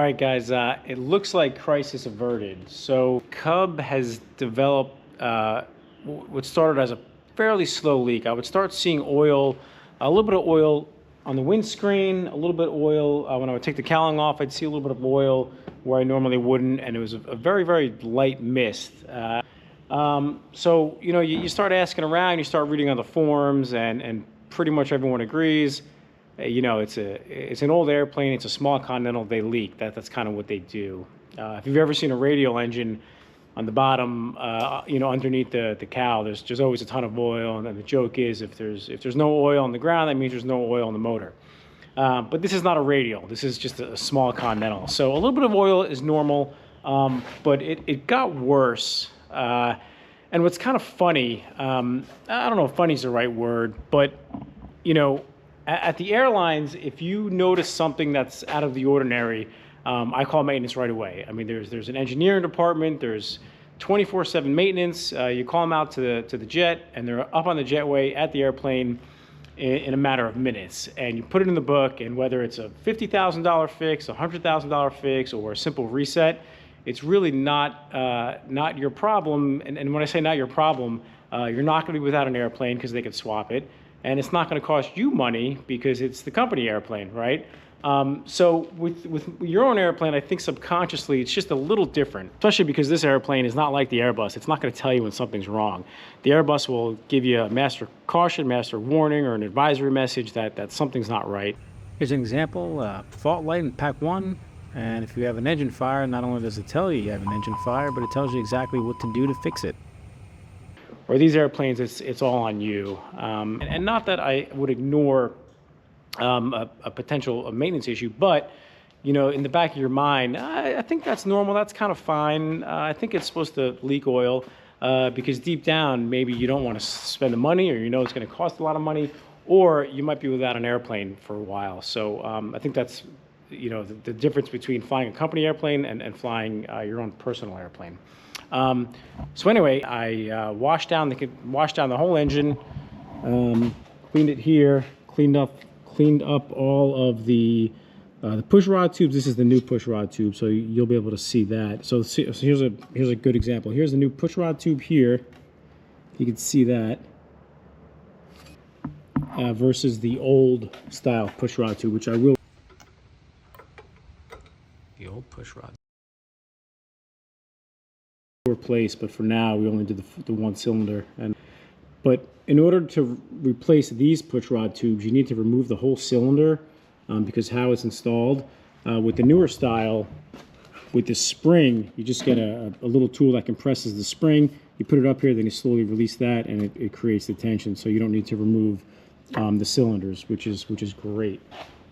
right, guys, it looks like crisis averted. So Cub has developed what started as a fairly slow leak. I would start seeing oil, a little bit of oil on the windscreen, a little bit of oil when I would take the cowling off. I'd see a little bit of oil where I normally wouldn't, and it was a very, very light mist. So, you know, you start asking around, you start reading on the forums, and pretty much everyone agrees. You know, it's an old airplane, it's a small Continental, they leak. That's kind of what they do. If you've ever seen a radial engine, on the bottom, you know, underneath the cowl, there's always a ton of oil, and then the joke is if there's no oil on the ground, that means there's no oil in the motor. But this is not a radial, this is just a small Continental. So a little bit of oil is normal, but it got worse. And what's kind of funny, I don't know if funny is the right word, but, you know, at the airlines, if you notice something that's out of the ordinary, I call maintenance right away. I mean, there's an engineering department, there's 24/7 maintenance. You call them out to the jet, and they're up on the jetway at the airplane in a matter of minutes. And you put it in the book, and whether it's a $50,000 fix, a $100,000 fix, or a simple reset, it's really not your problem. And when I say not your problem, you're not going to be without an airplane because they could swap it. And it's not going to cost you money because it's the company airplane, right? So with your own airplane, I think subconsciously it's just a little different, especially because this airplane is not like the Airbus. It's not going to tell you when something's wrong. The Airbus will give you a master caution, master warning, or an advisory message that something's not right. Here's an example, fault light in pack 1. And if you have an engine fire, not only does it tell you have an engine fire, but it tells you exactly what to do to fix it. Or these airplanes, it's all on you. And not that I would ignore a potential maintenance issue, but, you know, in the back of your mind, I think that's normal, that's kind of fine. I think it's supposed to leak oil because deep down, maybe you don't want to spend the money, or you know it's going to cost a lot of money, or you might be without an airplane for a while. So I think that's, you know, the difference between flying a company airplane and flying your own personal airplane. So anyway, I washed down the whole engine, cleaned it here, cleaned up all of the pushrod tubes. This is the new pushrod tube, so you'll be able to see that. So here's a good example. Here's the new pushrod tube here. You can see that versus the old style pushrod tube, which I will. The old pushrod replace, but for now we only did the one cylinder. But in order to replace these pushrod tubes, you need to remove the whole cylinder because how it's installed. With the newer style, with the spring, you just get a little tool that compresses the spring. You put it up here, then you slowly release that, and it creates the tension. So you don't need to remove the cylinders, which is great.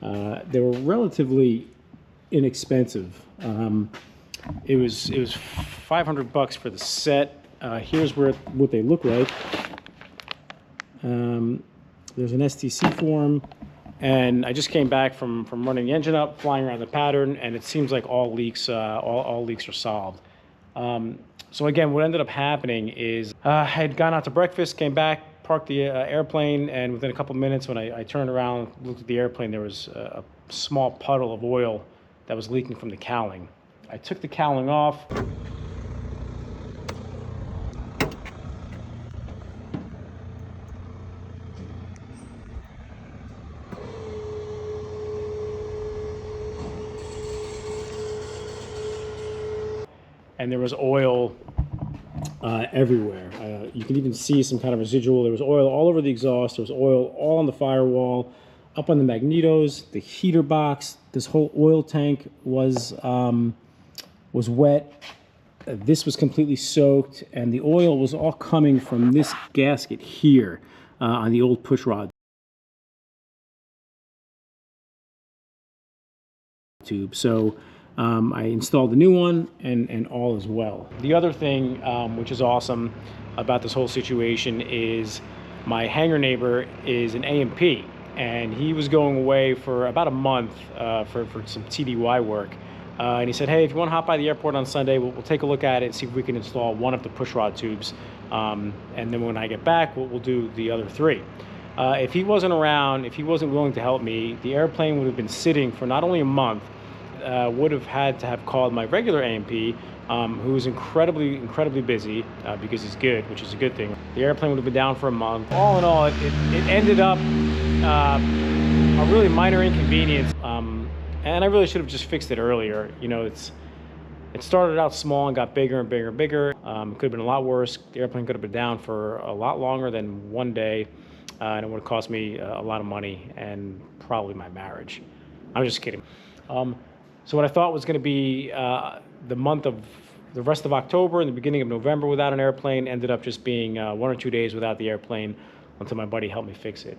They were relatively inexpensive. It was $500 for the set. Here's what they look like. There's an STC form, and I just came back from running the engine up, flying around the pattern, and it seems like all leaks are solved. So again, what ended up happening is I had gone out to breakfast, came back, parked the airplane, and within a couple minutes, when I turned around, looked at the airplane, there was a small puddle of oil that was leaking from the cowling. I took the cowling off. And there was oil everywhere. You can even see some kind of residual. There was oil all over the exhaust. There was oil all on the firewall, up on the magnetos, the heater box. This whole oil tank was wet. This was completely soaked, and the oil was all coming from this gasket here on the old pushrod tube. So I installed the new one, and all is well. The other thing, which is awesome about this whole situation, is my hangar neighbor is an A&P, and he was going away for about a month for some TDY work. And he said, hey, if you want to hop by the airport on Sunday, we'll take a look at it and see if we can install one of the pushrod tubes. And then when I get back, we'll do the other 3. If he wasn't around, if he wasn't willing to help me, the airplane would have been sitting for not only a month, would have had to have called my regular A&P, who's incredibly busy because he's good, which is a good thing. The airplane would have been down for a month. All in all, it ended up a really minor inconvenience, and I really should have just fixed it earlier. You know, it started out small and got bigger and bigger and bigger. It could have been a lot worse. The airplane could have been down for a lot longer than one day, and it would have cost me a lot of money and probably my marriage. I'm just kidding. So what I thought was going to be the rest of October and the beginning of November without an airplane ended up just being 1 or 2 days without the airplane until my buddy helped me fix it.